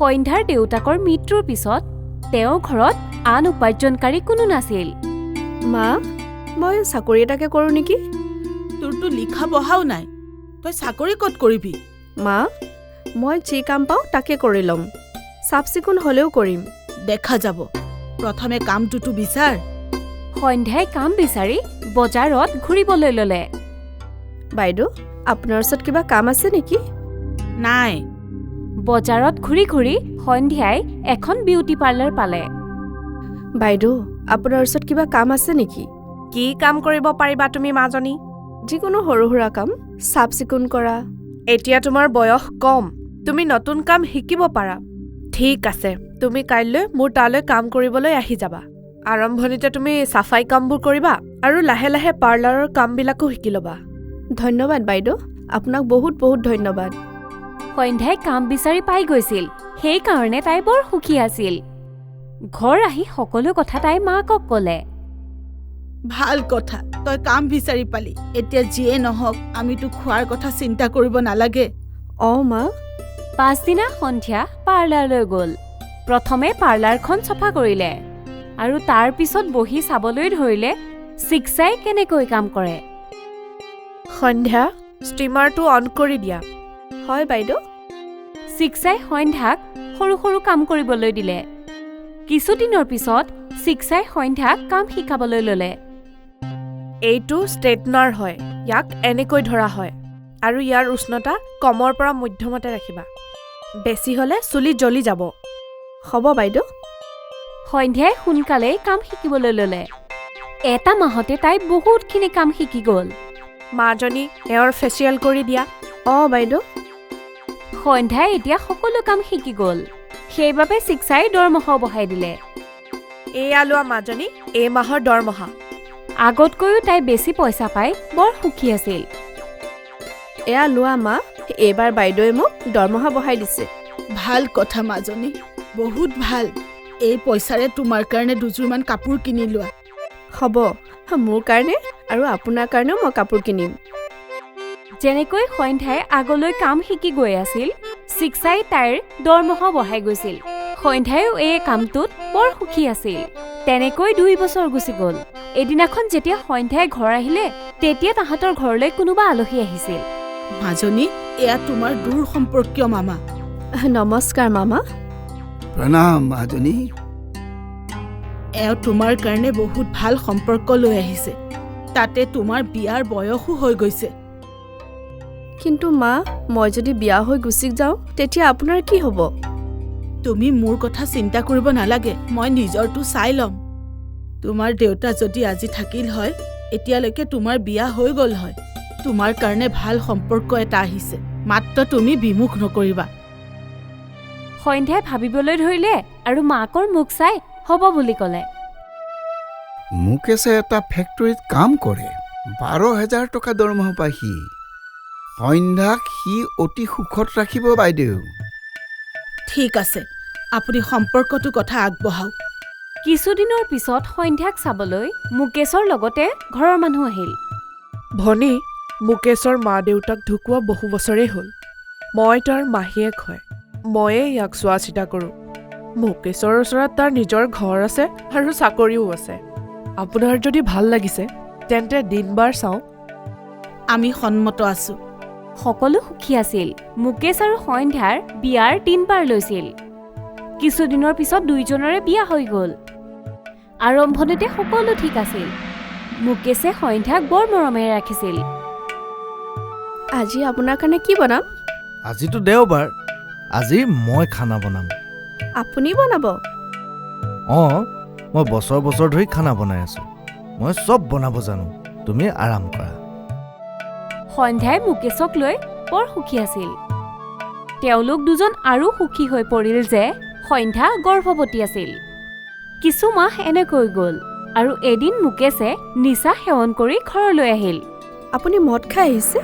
সন্ধ্যাৰ দেউতাকৰ মৃত্যুৰ পিছত তেওঁৰ ঘৰত আন উপাৰ্জনকাৰী কোনো নাছিল। মা, মই চাকৰি এটাকে কৰোঁ নেকি? তোৰতো লিখা পঢ়াও নাই, তই চাকৰি ক'ত কৰিবি? মা, মই যি কাম পাওঁ তাকে কৰি ল'ম। চাফ চিকুণ হ'লেও কৰিম। দেখা যাব, প্ৰথমে কামটোতো বিচাৰ। সন্ধ্যাই কাম বিচাৰি বজাৰত ঘূৰিবলৈ ল'লে। বাইদেউ, আপোনাৰ ওচৰত কিবা কাম আছে নেকি? নাই। বজাৰত ঘূৰি ঘূৰি সন্ধ্যাই এখন বিউটি পাৰ্লাৰ পালে। বাইদেউ, আপোনাৰ ওচৰত কিবা কাম আছে নেকি? কি কাম কৰিব পাৰিবা তুমি মাজনী? যিকোনো সৰু সুৰা কাম, চাফ চিকুণ কৰা। এতিয়া তোমাৰ বয়স কম, তুমি নতুন কাম শিকিব পাৰা। ঠিক আছে, তুমি কাইলৈ মোৰ তালৈ কাম কৰিবলৈ আহি যাবা। আৰম্ভণিতে তুমি চাফাই কামবোৰ কৰিবা আৰু লাহে লাহে পাৰ্লাৰৰ কামবিলাকো শিকি ল'বা। ধন্যবাদ বাইদেউ, আপোনাক বহুত বহুত ধন্যবাদ। সন্ধ্যাই কাম বিচাৰি পাই গৈছিল, সেইকাৰণে তাই বৰ সুখী আছিল। ঘৰ আহি সকলো কথা তাই মাকক ক'লে। ভাল কথা, তই কাম বিচাৰি পালি। এতিয়া যিয়ে নহওক আমিতো খোৱাৰ কথা চিন্তা কৰিব নালাগে। মা। পাছদিনা সন্ধ্যা পাৰ্লাৰলৈ গ'ল। প্ৰথমে পাৰ্লাৰখন চফা কৰিলে আৰু তাৰ পিছত বহি চাবলৈ ধৰিলে চিক্সাই কেনেকৈ কাম কৰে। সন্ধ্যা, ষ্টিমাৰটো অন কৰি দিয়া। হয় বাইদেউ। চিক্সাই সন্ধ্যাক সৰু সৰু কাম কৰিবলৈ দিলে। কিছুদিনৰ পিছত চিক্সাই সন্ধ্যাক কাম শিকাবলৈ ল'লে। এইটো ষ্ট্ৰেটনাৰ হয়, ইয়াক এনেকৈ ধৰা হয় আৰু ইয়াৰ উষ্ণতা কমৰ পৰা মধ্যমতে ৰাখিবা। বেছি হ'লে চুলি জ্বলি যাব। হ'ব বাইদেউ। সন্ধ্যাই সোনকালেই কাম শিকিবলৈ ল'লে। এটা মাহতে তাই বহুতখিনি কাম শিকি গ'ল। মাজনী, এওঁৰ ফেচিয়েল কৰি দিয়া। বাইদেউ। সন্ধ্যাই এতিয়া সকলো কাম শিকি গ'ল, সেইবাবে চিক্সাই দৰমহাও বঢ়াই দিলে। এয়া লোৱা মাজনী, এই মাহৰ দৰমহা। আগতকৈও তাই বেছি পইচা পাই বৰ সুখী আছিল। এয়া লোৱা মা, এইবাৰ বাইদেৱে মোক দৰমহা বঢ়াই দিছে। ভাল কথা মাজনী, বহুত ভাল। এই পইচাৰে তোমাৰ কাৰণে দুযোৰমান কাপোৰ কিনি লোৱা। হ'ব, মোৰ কাৰণে আৰু আপোনাৰ কাৰণেও মই কাপোৰ কিনিম। যেনেকৈ সন্ধ্যাই আগলৈ কাম শিকি গৈ আছিল, চিক্সাই তাইৰ দৰমহা বঢ়াই গৈছিল। সন্ধ্যায়ো এই কামটোত বৰ সুখী আছিল। তেনেকৈ 2 বছৰ গুচি গ'ল। এদিনাখন যেতিয়া সন্ধ্যাই ঘৰ আহিলে, তেতিয়া তাহাঁতৰ ঘৰলৈ কোনোবা আলহী আহিছিল। মাজনী, এয়া তোমাৰ দূৰ সম্পৰ্কীয় মামা। নমস্কাৰ মামা। প্ৰণাম মাজনী। এওঁ তোমাৰ কাৰণে বহুত ভাল সম্পৰ্ক লৈ আহিছে। তাতে তোমাৰ বিয়াৰ বয়সো হৈ গৈছে। কিন্তু মা, মই যদি বিয়া হৈ গুচি যাওঁ তেতিয়া আপোনাৰ কি হ'ব? তুমি মোৰ কথা চিন্তা কৰিব নালাগে, মই নিজৰটো চাই ল'ম। তোমাৰ দেউতা যদি আজি থাকিল হয়, এতিয়ালৈকে তোমাৰ বিয়া হৈ গ'ল হয়। তোমাৰ কাৰণে ভাল সম্পৰ্ক এটা আহিছে, মাত্ৰ তুমি বিমুখ নকৰিবা। সন্ধ্যাই ভাবিবলৈ ধৰিলে আৰু মাকৰ মুখ চাই হ'ব বুলি ক'লে। মুকেশে এটা ফেক্টৰীত কাম কৰে, 12,000 টকা দৰমহা পায় সি। সন্ধ্যাক সি অতি সুখত ৰাখিব বাইদেউ। ঠিক আছে, আপুনি সম্পৰ্কটো কথা আগবঢ়াওক। কিছুদিনৰ পিছত সন্ধ্যাক চাবলৈ মুকেশৰ লগতে ঘৰৰ মানুহ আহিল। ভনী, মুকেশৰ মা দেউতাক ঢুকুৱা বহু বছৰেই হ'ল। মই তাৰ মাহীয়েক হয়, ময়ে ইয়াক চোৱা চিতা কৰোঁ। মুকেশৰ ওচৰত তাৰ নিজৰ ঘৰ আছে আৰু চাকৰিও আছে। আপোনাৰ যদি ভাল লাগিছে তেন্তে দিন-বাৰ চাওঁ। আমি সন্মত আছোঁ। সকলো সুখী আছিল। মুকেশ আৰু সন্ধ্যাৰ বিয়াৰ দিন-বাৰ লৈছিল। কিছুদিনৰ পিছত দুয়োজনৰে বিয়া হৈ গ'ল। আৰম্ভণিতে সকলো ঠিক আছিল। মুকেশে সন্ধ্যাক বৰ মৰমেৰে ৰাখিছিল। আজি আপোনাৰ কাৰণে কি বনাম? আজিতো দেওবাৰ, আজি মই খানা বনাম। আপুনি বনাব? মই বছৰ বছৰ ধৰি খানা বনাই আছোঁ। মই চব বনাব জানো, তুমি আৰাম কৰা। সন্ধ্যাই মুকেশক লৈ বৰ সুখী আছিল। তেওঁলোক দুজন আৰু সুখী হৈ পৰিল যে সন্ধ্যা গৰ্ভৱতী আছিল। কিছু মাহ এনেকৈ গ'ল আৰু এদিন মুকেশে নিচা সেৱন কৰি ঘৰলৈ আহিল। আপুনি মদ খাই আহিছে?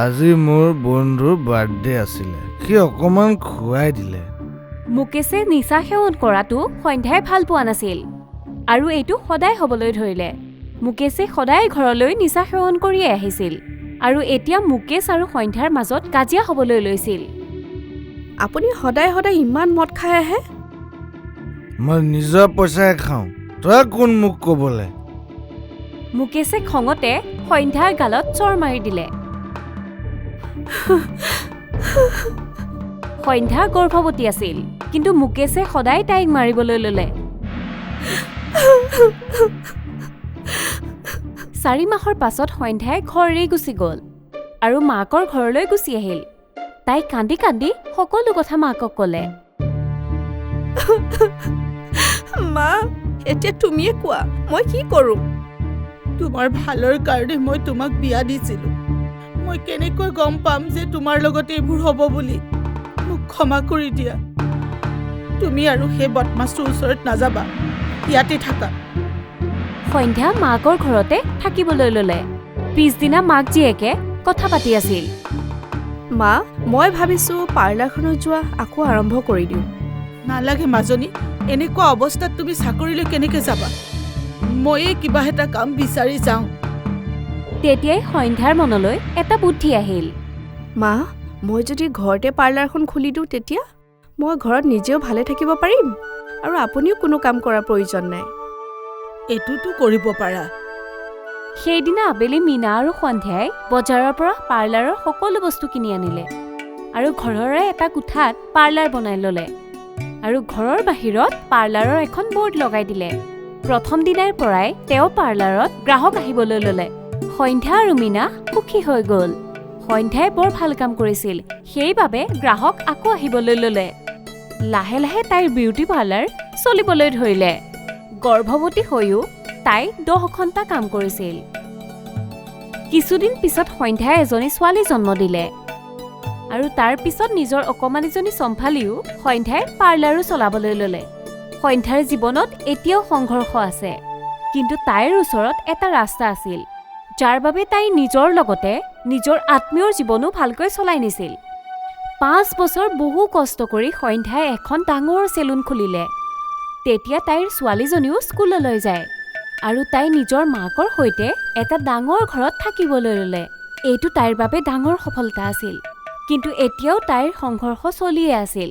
আজি মোৰ বন্ধুৰ বাৰ্থডে আছিলে, সি অকণমান খুৱাই দিলে। মুকেশে নিচা সেৱন কৰাটো সন্ধ্যাই ভাল পোৱা নাছিল আৰু এইটো সদায় হ'বলৈ ধৰিলে। মুকেশে সদায় ঘৰলৈ নিচা সেৱন কৰিয়ে আহিছিল আৰু এতিয়া মুকেশ আৰু সন্ধ্যাৰ মাজত কাজিয়া হ'বলৈ লৈছিল। আপুনি সদায় সদায় ইমান মদ খাই আহে? মই নিজৰ পইচাৰে খাওঁ, তই কোন মোক ক'বলে? মুকেশে খঙতে সন্ধ্যাৰ গালত চৰ মাৰি দিলে। সন্ধ্যা গৰ্ভৱতী আছিল, কিন্তু মুকেশে সদায় তাইক মাৰিবলৈ ল'লে। 4 মাহৰ পাছত সন্ধ্যাই ঘৰ এৰি গুচি গ'ল আৰু মাকৰ ঘৰলৈ গুচি আহিল। তাই কান্দি কান্দি সকলো কথা মাকক ক'লে। মা, এতিয়া তুমিয়ে কোৱা, মই কি কৰোঁ? তোমাৰ ভালৰ কাৰণে মই তোমাক বিয়া দিছিলোঁ। মই কেনেকৈ গম পাম যে তোমাৰ লগত এইবোৰ হ'ব বুলি? মোক ক্ষমা কৰি দিয়া। তুমি আৰু সেই বদমাছটোৰ ওচৰত নাযাবা, ইয়াতে থাকা। সন্ধ্যা মাকৰ ঘৰতে থাকিবলৈ ল'লে। পিছদিনা মাক জীয়েকে কথা পাতি আছিল। মা, মই ভাবিছোঁ পাৰ্লাৰখনত যোৱা আকৌ আৰম্ভ কৰি দিওঁ। নালাগে মাজনী, এনেকুৱা অৱস্থাত তুমি চাকৰিলৈ কেনেকৈ যাবা? ময়ে কিবা এটা কাম বিচাৰি যাওঁ। তেতিয়াই সন্ধ্যাৰ মনলৈ এটা বুদ্ধি আহিল। মা, মই যদি ঘৰতে পাৰ্লাৰখন খুলি দিওঁ তেতিয়া মই ঘৰত নিজেও ভালে থাকিব পাৰিম আৰু আপুনিও কোনো কাম কৰাৰ প্ৰয়োজন নাই। এইটোতো কৰিব পাৰা। সেইদিনা আবেলি মীনা আৰু সন্ধ্যাই বজাৰৰ পৰা পাৰ্লাৰৰ সকলো বস্তু কিনি আনিলে আৰু ঘৰৰে এটা কোঠাত পাৰ্লাৰ বনাই ল'লে আৰু ঘৰৰ বাহিৰত পাৰ্লাৰৰ এখন বৰ্ড লগাই দিলে। প্ৰথম দিনাৰ পৰাই তেওঁ পাৰ্লাৰত গ্ৰাহক আহিবলৈ ল'লে। সন্ধ্যা আৰু মীনা সুখী হৈ গ'ল। সন্ধ্যাই বৰ ভাল কাম কৰিছিল, সেইবাবে গ্ৰাহক আকৌ আহিবলৈ ল'লে। লাহে লাহে তাইৰ বিউটি পাৰ্লাৰ চলিবলৈ ধৰিলে। গৰ্ভৱতী হৈও তাই 10 ঘণ্টা কাম কৰিছিল। কিছুদিন পিছত সন্ধ্যাই এজনী ছোৱালী জন্ম দিলে আৰু তাৰ পিছত নিজৰ অকমানিজনী চম্ভালিও সন্ধ্যাই পাৰ্লাৰো চলাবলৈ ল'লে। সন্ধ্যাৰ জীৱনত এতিয়াও সংঘৰ্ষ আছে, কিন্তু তাইৰ ওচৰত এটা ৰাস্তা আছিল, যাৰ বাবে তাই নিজৰ লগতে নিজৰ আত্মীয়ৰ জীৱনো ভালকৈ চলাই নিছিল। 5 বছৰ বহু কষ্ট কৰি সন্ধ্যাই এখন ডাঙৰ চেলুন খুলিলে। তেতিয়া তাইৰ ছোৱালীজনীও স্কুললৈ যায় আৰু তাই নিজৰ মাকৰ সৈতে এটা ডাঙৰ ঘৰত থাকিবলৈ ল'লে। এইটো তাইৰ বাবে ডাঙৰ সফলতা আছিল, কিন্তু এতিয়াও তাইৰ সংঘৰ্ষ চলিয়ে আছিল।